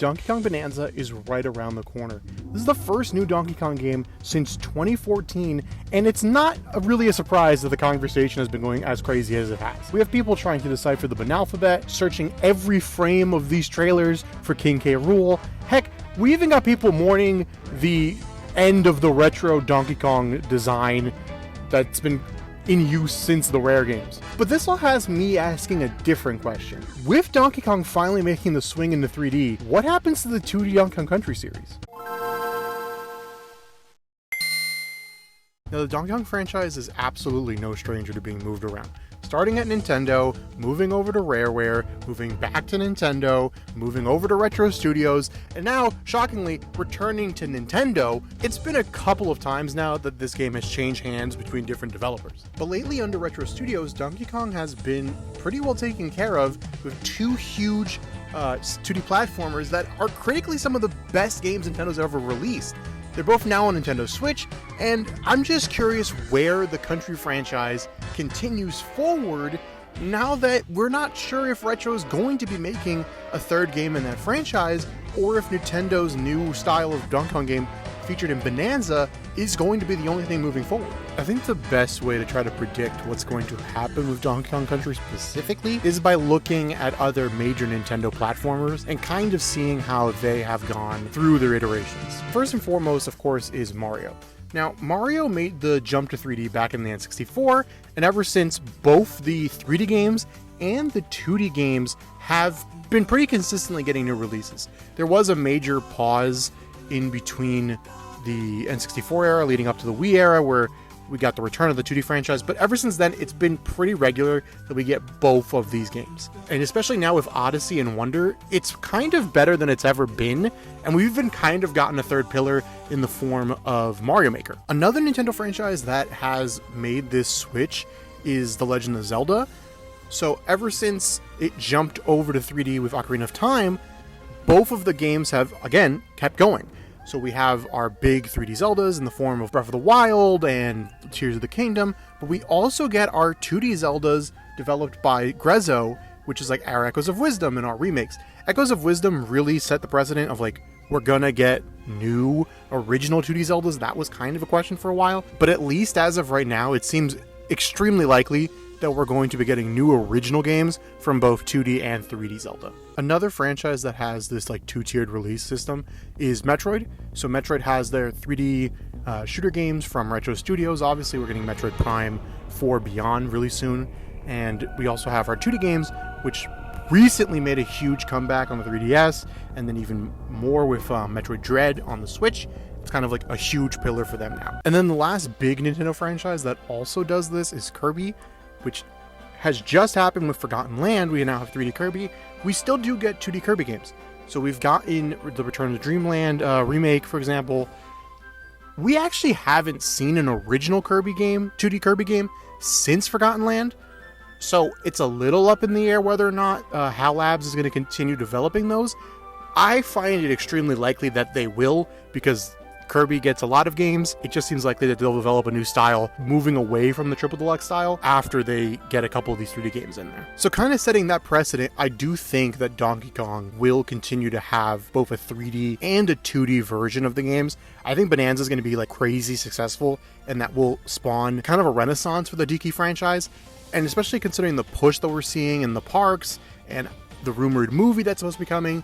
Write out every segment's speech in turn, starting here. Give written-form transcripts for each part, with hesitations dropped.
Donkey Kong Bananza is right around the corner. This is the first new Donkey Kong game since 2014, and it's not really a surprise that the conversation has been going as crazy as it has. We have people trying to decipher the Ban alphabet, searching every frame of these trailers for King K. Rool. Heck, we even got people mourning the end of the retro Donkey Kong design that's been in use since the Rare games. But this all has me asking a different question. With Donkey Kong finally making the swing into 3D, what happens to the 2D Donkey Kong Country series? Now, the Donkey Kong franchise is absolutely no stranger to being moved around. Starting at Nintendo, moving over to Rareware, moving back to Nintendo, moving over to Retro Studios, and now, shockingly, returning to Nintendo. It's been a couple of times now that this game has changed hands between different developers. But lately, under Retro Studios, Donkey Kong has been pretty well taken care of with two huge 2D platformers that are critically some of the best games Nintendo's ever released. They're both now on Nintendo Switch, and I'm just curious where the Country franchise continues forward now that we're not sure if Retro is going to be making a third game in that franchise, or if Nintendo's new style of Donkey Kong game featured in Bananza is going to be the only thing moving forward. I think the best way to try to predict what's going to happen with Donkey Kong Country specifically is by looking at other major Nintendo platformers and kind of seeing how they have gone through their iterations. First and foremost, of course, is Mario. Now, Mario made the jump to 3D back in the N64, and ever since, both the 3D games and the 2D games have been pretty consistently getting new releases. There was a major pause in between the N64 era leading up to the Wii era where we got the return of the 2D franchise, but ever since then it's been pretty regular that we get both of these games. And especially now with Odyssey and Wonder, it's kind of better than it's ever been, and we've even kind of gotten a third pillar in the form of Mario Maker. Another Nintendo franchise that has made this switch is The Legend of Zelda. So ever since it jumped over to 3D with Ocarina of Time, both of the games have, again, kept going. So we have our big 3D Zeldas in the form of Breath of the Wild and Tears of the Kingdom, but we also get our 2D Zeldas developed by Grezzo, which is like our Echoes of Wisdom and our remakes. Echoes of Wisdom really set the precedent of like, we're gonna get new original 2D Zeldas. That was kind of a question for a while, but at least as of right now, it seems extremely likely that we're going to be getting new original games from both 2D and 3D Zelda. Another franchise that has this like two-tiered release system is Metroid. So Metroid has their 3D shooter games from Retro Studios. Obviously, we're getting Metroid Prime 4 Beyond really soon. And we also have our 2D games, which recently made a huge comeback on the 3DS, and then even more with Metroid Dread on the Switch. It's kind of like a huge pillar for them now. And then the last big Nintendo franchise that also does this is Kirby, which has just happened with Forgotten Land. We now have 3D Kirby. We still do get 2D Kirby games. So we've got in the Return to Dreamland remake, for example. We actually haven't seen an original Kirby game, 2D Kirby game, since Forgotten Land. So it's a little up in the air whether or not HAL Labs is going to continue developing those. I find it extremely likely that they will, because Kirby gets a lot of games. It just seems likely that they'll develop a new style moving away from the Triple Deluxe style after they get a couple of these 3D games in there. So kind of setting that precedent, I do think that Donkey Kong will continue to have both a 3D and a 2D version of the games. I think Bananza is going to be like crazy successful, and that will spawn kind of a renaissance for the DK franchise. And especially considering the push that we're seeing in the parks and the rumored movie that's supposed to be coming,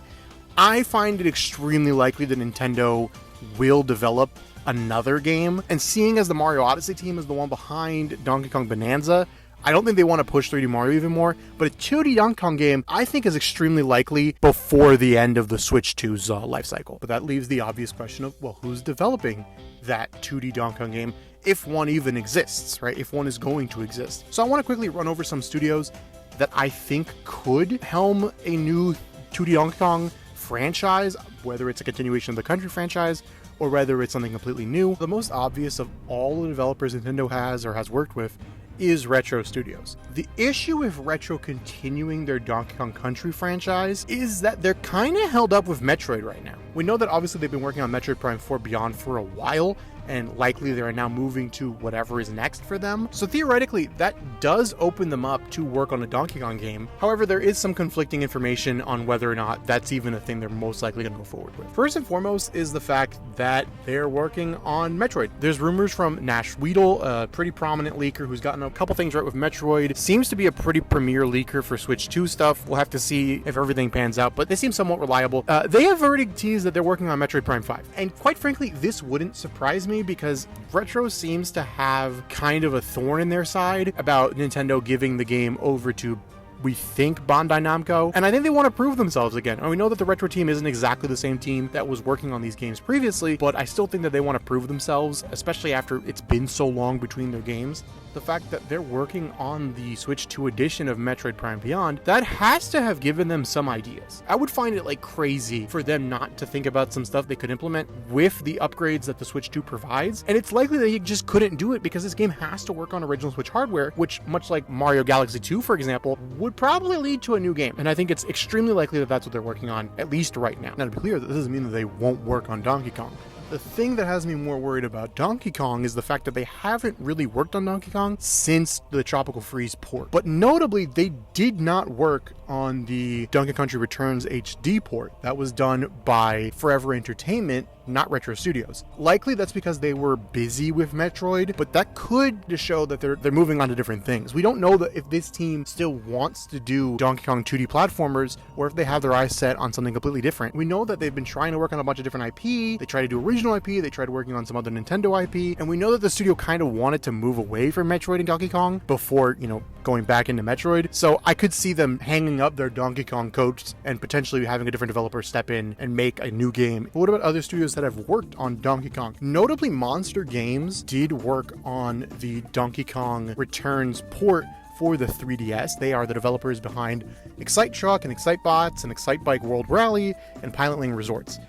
I find it extremely likely that Nintendo will develop another game. And seeing as the Mario Odyssey team is the one behind Donkey Kong Bananza, I don't think they want to push 3D Mario even more, but a 2D Donkey Kong game I think is extremely likely before the end of the Switch 2's life cycle. But that leaves the obvious question of, well, who's developing that 2D Donkey Kong game, if one even exists, right? If one is going to exist. So I want to quickly run over some studios that I think could helm a new 2D Donkey Kong franchise, whether it's a continuation of the Country franchise or whether it's something completely new. The most obvious of all the developers Nintendo has or has worked with is Retro Studios. The issue with Retro continuing their Donkey Kong Country franchise is that they're kind of held up with Metroid right now. We know that obviously they've been working on Metroid Prime 4 Beyond for a while, and likely they're now moving to whatever is next for them. So theoretically, that does open them up to work on a Donkey Kong game. However, there is some conflicting information on whether or not that's even a thing they're most likely going to go forward with. First and foremost is the fact that they're working on Metroid. There's rumors from Nash Weedle, a pretty prominent leaker who's gotten a couple things right with Metroid. Seems to be a pretty premier leaker for Switch 2 stuff. We'll have to see if everything pans out, but they seem somewhat reliable. They have already teased that they're working on Metroid Prime 5. And quite frankly, this wouldn't surprise me because Retro seems to have kind of a thorn in their side about Nintendo giving the game over to, we think, Bandai Namco, and I think they want to prove themselves again. And we know that the Retro team isn't exactly the same team that was working on these games previously, but I still think that they want to prove themselves, especially after it's been so long between their games. The fact that they're working on the Switch 2 edition of Metroid Prime Beyond, that has to have given them some ideas. I would find it like crazy for them not to think about some stuff they could implement with the upgrades that the Switch 2 provides, and it's likely they just couldn't do it because this game has to work on original Switch hardware, which, much like Mario Galaxy 2, for example, would probably lead to a new game. And I think it's extremely likely that that's what they're working on, at least right now. Now, to be clear, that doesn't mean that they won't work on Donkey Kong. The thing that has me more worried about Donkey Kong is the fact that they haven't really worked on Donkey Kong since the Tropical Freeze port. But notably, they did not work on the Donkey Country Returns HD port. That was done by Forever Entertainment, not Retro Studios. Likely that's because they were busy with Metroid, but that could just show that they're moving on to different things. We don't know that if this team still wants to do Donkey Kong 2D platformers or if they have their eyes set on something completely different. We know that they've been trying to work on a bunch of different IP. They tried to do original IP, they tried working on some other Nintendo IP, and we know that the studio kind of wanted to move away from Metroid and Donkey Kong before, going back into Metroid. So I could see them hanging up their Donkey Kong coats and potentially having a different developer step in and make a new game. But what about other studios that have worked on Donkey Kong? Notably, Monster Games did work on the Donkey Kong Returns port for the 3DS. They are the developers behind Excite Truck and Excite Bots and Excite Bike World Rally and Pilot Lane Resorts.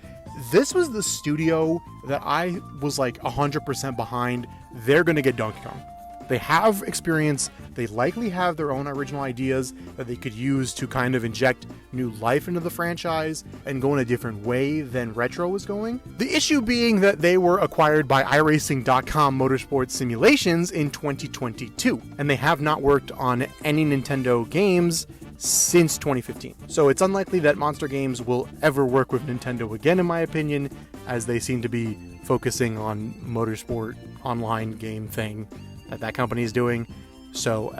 This was the studio that I was like 100% behind. They're going to get Donkey Kong. They have experience. They likely have their own original ideas that they could use to kind of inject new life into the franchise and go in a different way than Retro was going. The issue being that they were acquired by iRacing.com Motorsports Simulations in 2022, and they have not worked on any Nintendo games since 2015. So it's unlikely that Monster Games will ever work with Nintendo again, in my opinion, as they seem to be focusing on motorsport online game thing that company is doing. So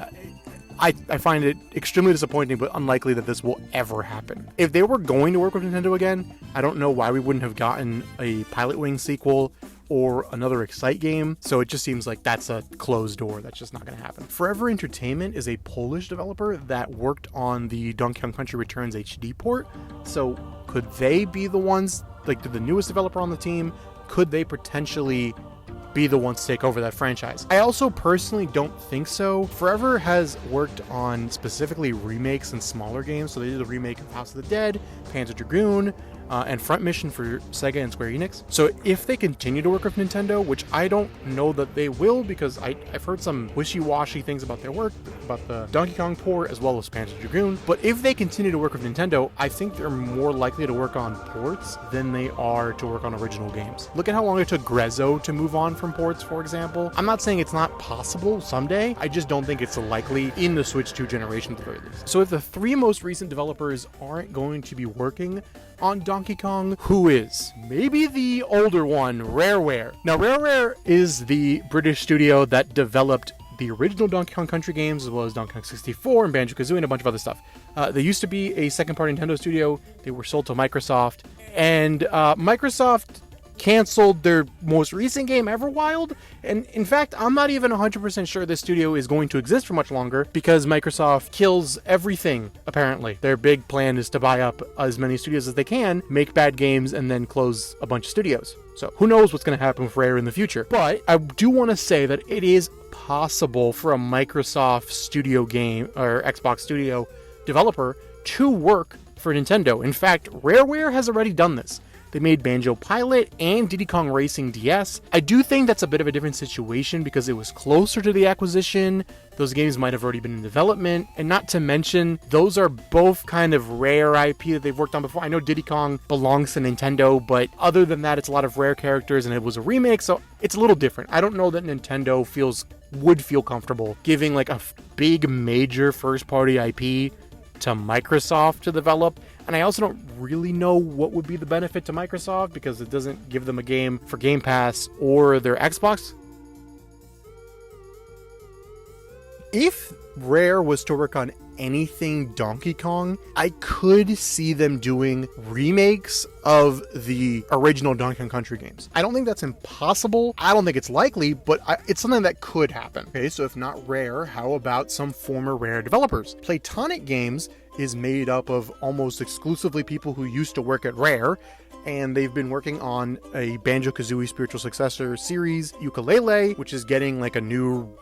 I find it extremely disappointing, but unlikely that this will ever happen. If they were going to work with Nintendo again, I don't know why we wouldn't have gotten a Pilot Wing sequel or another Excite game. So it just seems like that's a closed door. That's just not going to happen. Forever Entertainment is a Polish developer that worked on the Donkey Kong Country Returns HD port. So could they be the ones, like the newest developer on the team? Could they potentially be the ones to take over that franchise? I also personally don't think so. Forever has worked on specifically remakes and smaller games. So they did a remake of House of the Dead, Panzer Dragoon, and Front Mission for Sega and Square Enix. So if they continue to work with Nintendo, which I don't know that they will, because I've heard some wishy-washy things about their work, about the Donkey Kong port as well as Panzer Dragoon, but if they continue to work with Nintendo, I think they're more likely to work on ports than they are to work on original games. Look at how long it took Grezzo to move on from ports, for example. I'm not saying it's not possible someday, I just don't think it's likely in the Switch 2 generation at the very least. So if the three most recent developers aren't going to be working on Donkey Kong, who is? Maybe the older one, Rareware. Now, Rareware is the British studio that developed the original Donkey Kong Country games, as well as Donkey Kong 64 and Banjo-Kazooie and a bunch of other stuff. They used to be a second-party Nintendo studio. They were sold to Microsoft, and Microsoft canceled their most recent game, Everwild. And in fact, I'm not even 100% sure this studio is going to exist for much longer because Microsoft kills everything, apparently. Their big plan is to buy up as many studios as they can, make bad games, and then close a bunch of studios. So who knows what's going to happen with Rare in the future. But I do want to say that it is possible for a Microsoft studio game or Xbox studio developer to work for Nintendo. In fact, Rareware has already done this. They made Banjo Pilot and Diddy Kong Racing DS. I do think that's a bit of a different situation because it was closer to the acquisition. Those games might have already been in development, and not to mention, those are both kind of Rare IP that they've worked on before. I know Diddy Kong belongs to Nintendo, but other than that, it's a lot of Rare characters, and it was a remake, so it's a little different. I don't know that Nintendo would feel comfortable giving like a big major first-party IP to Microsoft to develop, and I also don't really know what would be the benefit to Microsoft because it doesn't give them a game for Game Pass or their Xbox. If Rare was to work on anything Donkey Kong, I could see them doing remakes of the original Donkey Kong Country games. I don't think that's impossible. I don't think it's likely, but it's something that could happen. Okay, so if not Rare, how about some former Rare developers? Plonic Games is made up of almost exclusively people who used to work at Rare, and they've been working on a Banjo-Kazooie spiritual successor series, Yooka-Laylee, which is getting like a new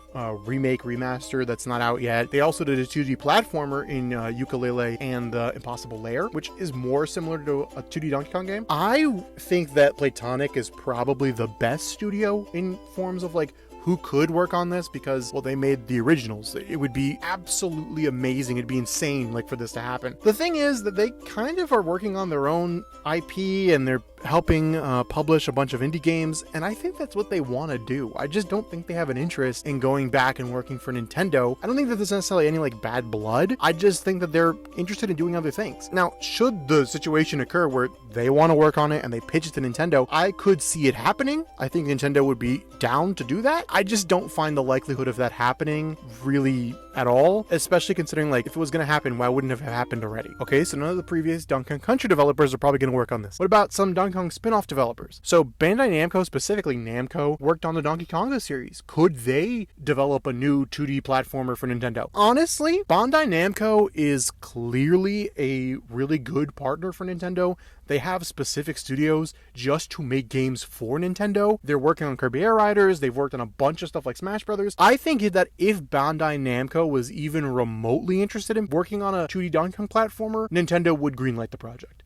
remake remaster that's not out yet. They also did a 2D platformer in Yooka-Laylee and the Impossible Lair, which is more similar to a 2D Donkey Kong game. I think that Plonic is probably the best studio in forms of like who could work on this because, well, they made the originals. It would be absolutely amazing. It'd be insane, like, for this to happen. The thing is that they kind of are working on their own IP and they're helping publish a bunch of indie games, and I think that's what they want to do. I just don't think they have an interest in going back and working for Nintendo. I don't think that there's necessarily any like bad blood. I just think that they're interested in doing other things. Now, should the situation occur where they want to work on it and they pitch it to Nintendo, I could see it happening. I think Nintendo would be down to do that. I just don't find the likelihood of that happening really at all, especially considering like if it was going to happen, why wouldn't it have happened already? Okay, so none of the previous Donkey Kong Country developers are probably going to work on this. What about some Donkey Kong spin-off developers? So Bandai Namco, specifically Namco, worked on the Donkey Konga series. Could they develop a new 2D platformer for Nintendo? Honestly, Bandai Namco is clearly a really good partner for Nintendo. They have specific studios just to make games for Nintendo. They're working on Kirby Air Riders. They've worked on a bunch of stuff like Smash Brothers. I think that if Bandai Namco was even remotely interested in working on a 2D Donkey Kong platformer, Nintendo would greenlight the project.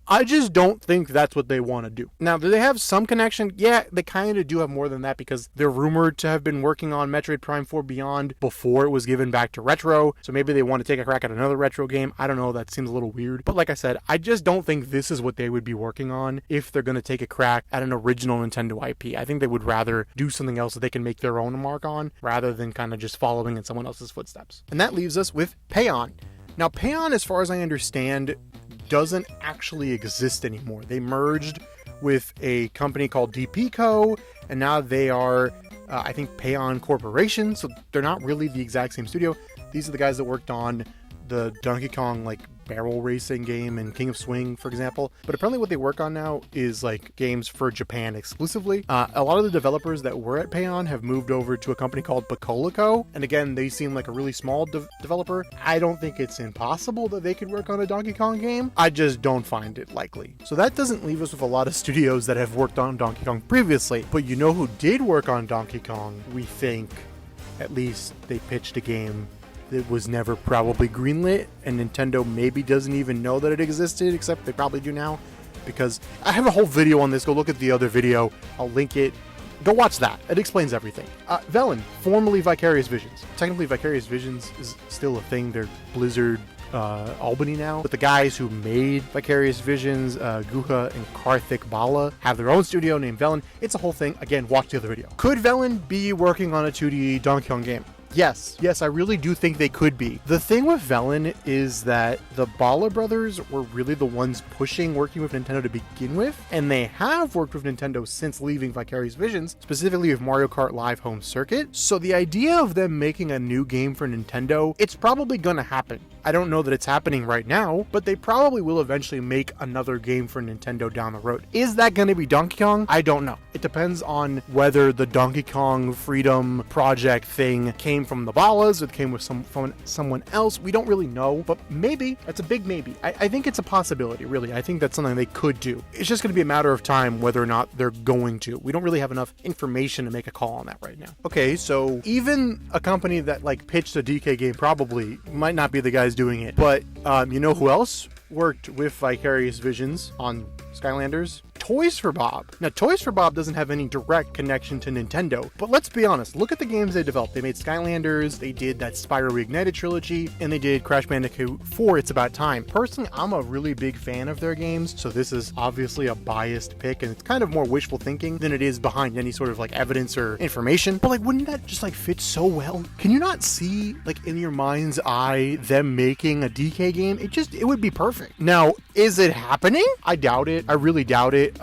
I just don't think that's what they want to do. Now, do they have some connection? Yeah, they kind of do have more than that because they're rumored to have been working on Metroid Prime 4 Beyond before it was given back to Retro. So maybe they want to take a crack at another Retro game. I don't know. That seems a little weird. But like I said, I just don't think this is what they would be working on if they're going to take a crack at an original Nintendo IP. I think they would rather do something else that they can make their own mark on rather than kind of just following in someone else's footsteps. And that leaves us with Payon. Now, Payon, as far as I understand, doesn't actually exist anymore. They merged with a company called DP Co, and now they are, I think, Payon Corporation, so they're not really the exact same studio. These are the guys that worked on the Donkey Kong, like, barrel racing game and King of Swing, for example. But apparently what they work on now is like games for Japan exclusively. A lot of the developers that were at Payon have moved over to a company called Bacolico. And again, they seem like a really small developer. I don't think it's impossible that they could work on a Donkey Kong game. I just don't find it likely. So that doesn't leave us with a lot of studios that have worked on Donkey Kong previously. But you know who did work on Donkey Kong? We think, at least, they pitched a game that was never probably greenlit, and Nintendo maybe doesn't even know that it existed, except they probably do now, because I have a whole video on this. Go look at the other video. I'll link it. Go watch that. It explains everything. Velen, formerly Vicarious Visions. Technically, Vicarious Visions is still a thing. They're Blizzard Albany now. But the guys who made Vicarious Visions, Guha and Karthik Bala, have their own studio named Velen. It's a whole thing. Again, watch the other video. Could Velen be working on a 2D Donkey Kong game? Yes, I really do think they could be. The thing with Velen is that the Bala brothers were really the ones working with Nintendo to begin with, and they have worked with Nintendo since leaving Vicarious Visions, specifically with Mario Kart Live Home Circuit. So the idea of them making a new game for Nintendo, it's probably gonna happen. I don't know that it's happening right now, but they probably will eventually make another game for Nintendo down the road. Is that going to be Donkey Kong? I don't know. It depends on whether the Donkey Kong Freedom Project thing came from the Balas or it came with someone else. We don't really know, but maybe. That's a big maybe. I think it's a possibility, really. I think that's something they could do. It's just going to be a matter of time whether or not they're going to. We don't really have enough information to make a call on that right now. Okay, so even a company that like pitched a DK game probably might not be the guys doing it, but you know who else worked with Vicarious Visions on Skylanders, Toys for Bob. Now, Toys for Bob doesn't have any direct connection to Nintendo, but let's be honest, look at the games they developed. They made Skylanders, they did that Spyro Reignited trilogy, and they did Crash Bandicoot 4, It's About Time. Personally, I'm a really big fan of their games, so this is obviously a biased pick, and it's kind of more wishful thinking than it is behind any sort of like evidence or information. But like, wouldn't that just like fit so well? Can you not see like in your mind's eye them making a DK game? It would be perfect. Now, is it happening? I doubt it. I really doubt it.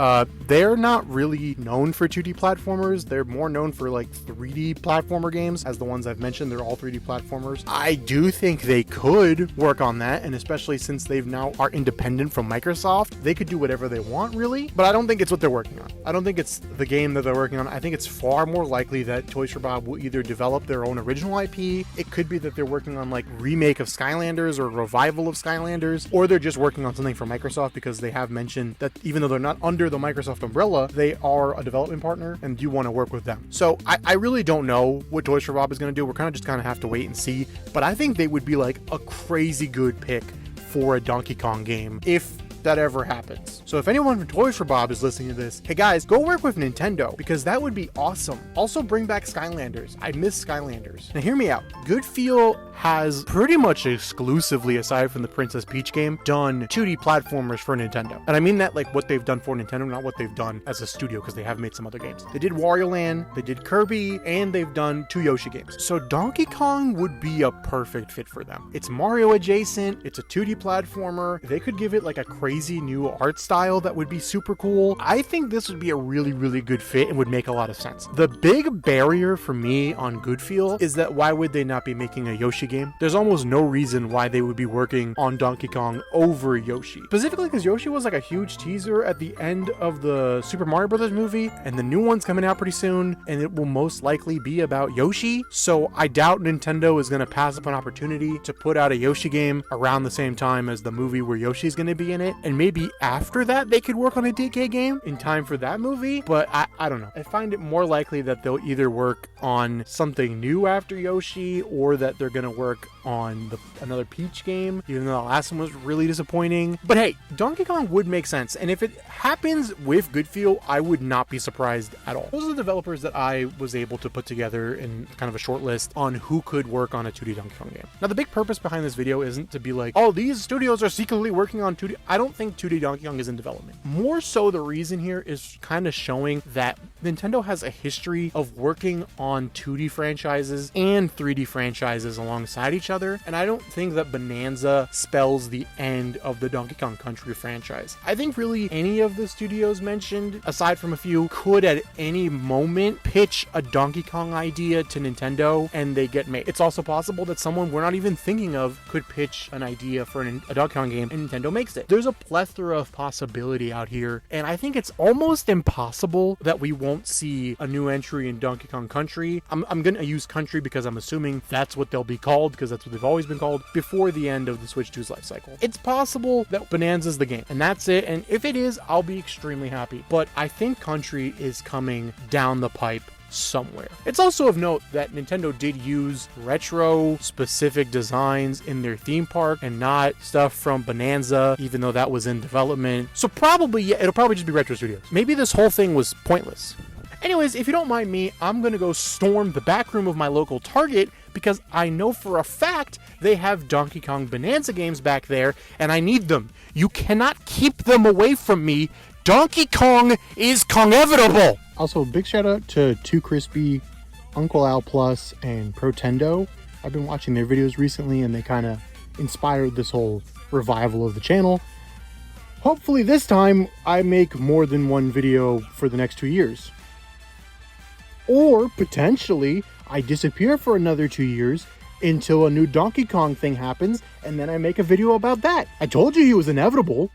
They're not really known for 2D platformers. They're more known for like 3D platformer games, as the ones I've mentioned. They're all 3D platformers. I do think they could work on that, and especially since they've now are independent from Microsoft, they could do whatever they want, really. But I don't think it's what they're working on. I don't think it's the game that they're working on. I think it's far more likely that Toys for Bob will either develop their own original IP. It could be that they're working on like remake of Skylanders or revival of Skylanders, or they're just working on something for Microsoft, because they have mentioned that even though they're not under the Microsoft umbrella, they are a development partner and do want to work with them. So I really don't know what Toys for Bob is going to do. We're kind of have to wait and see, but I think they would be like a crazy good pick for a Donkey Kong game if that ever happens. So if anyone from Toys for Bob is listening to this, hey guys, go work with Nintendo, because that would be awesome. Also bring back Skylanders. I miss Skylanders. Now hear me out. Goodfield has pretty much exclusively, aside from the Princess Peach game, done 2D platformers for Nintendo. And I mean that like what they've done for Nintendo, not what they've done as a studio, because they have made some other games. They did Wario Land, they did Kirby, and they've done 2 Yoshi games. So Donkey Kong would be a perfect fit for them. It's Mario adjacent, it's a 2D platformer. They could give it like a crazy new art style that would be super cool. I think this would be a really, really good fit and would make a lot of sense. The big barrier for me on Goodfield is that why would they not be making a Yoshi game? There's almost no reason why they would be working on Donkey Kong over Yoshi. Specifically because Yoshi was like a huge teaser at the end of the Super Mario Brothers movie, and the new one's coming out pretty soon, and it will most likely be about Yoshi. So I doubt Nintendo is going to pass up an opportunity to put out a Yoshi game around the same time as the movie where Yoshi's going to be in it, and maybe after that they could work on a DK game in time for that movie. But I don't know. I find it more likely that they'll either work on something new after Yoshi, or that they're going to work on another Peach game, even though the last one was really disappointing. But hey, Donkey Kong would make sense, and if it happens with Goodfield, I would not be surprised at all. Those are the developers that I was able to put together in kind of a short list on who could work on a 2D Donkey Kong game. Now, the big purpose behind this video isn't to be like, oh, these studios are secretly working on 2D. I don't think 2D Donkey Kong is in development. More so, the reason here is kind of showing that Nintendo has a history of working on 2D franchises and 3D franchises alongside each other, and I don't think that Bananza spells the end of the Donkey Kong Country franchise. I think really any of the studios mentioned, aside from a few, could at any moment pitch a Donkey Kong idea to Nintendo and they get made. It's also possible that someone we're not even thinking of could pitch an idea for a Donkey Kong game and Nintendo makes it. There's a plethora of possibility out here, and I think it's almost impossible that we won't see a new entry in Donkey Kong Country. I'm gonna use Country because I'm assuming that's what they'll be called, because that's what they've always been called, before the end of the Switch 2's life cycle. It's possible that Bananza's the game, and that's it, and if it is, I'll be extremely happy. But I think Country is coming down the pipe somewhere. It's also of note that Nintendo did use retro specific designs in their theme park and not stuff from Bananza, even though that was in development. So probably, yeah, it'll probably just be Retro Studios. Maybe this whole thing was pointless. Anyways, if you don't mind me, I'm gonna go storm the back room of my local Target, because I know for a fact they have Donkey Kong Bananza games back there, and I need them. You cannot keep them away from me. Donkey Kong is Kong-evitable! Also, big shout out to Too Crispy, Uncle Al Plus, and Protendo. I've been watching their videos recently, and they kind of inspired this whole revival of the channel. Hopefully this time I make more than one video for the next 2 years. Or potentially I disappear for another 2 years until a new Donkey Kong thing happens, and then I make a video about that. I told you he was inevitable.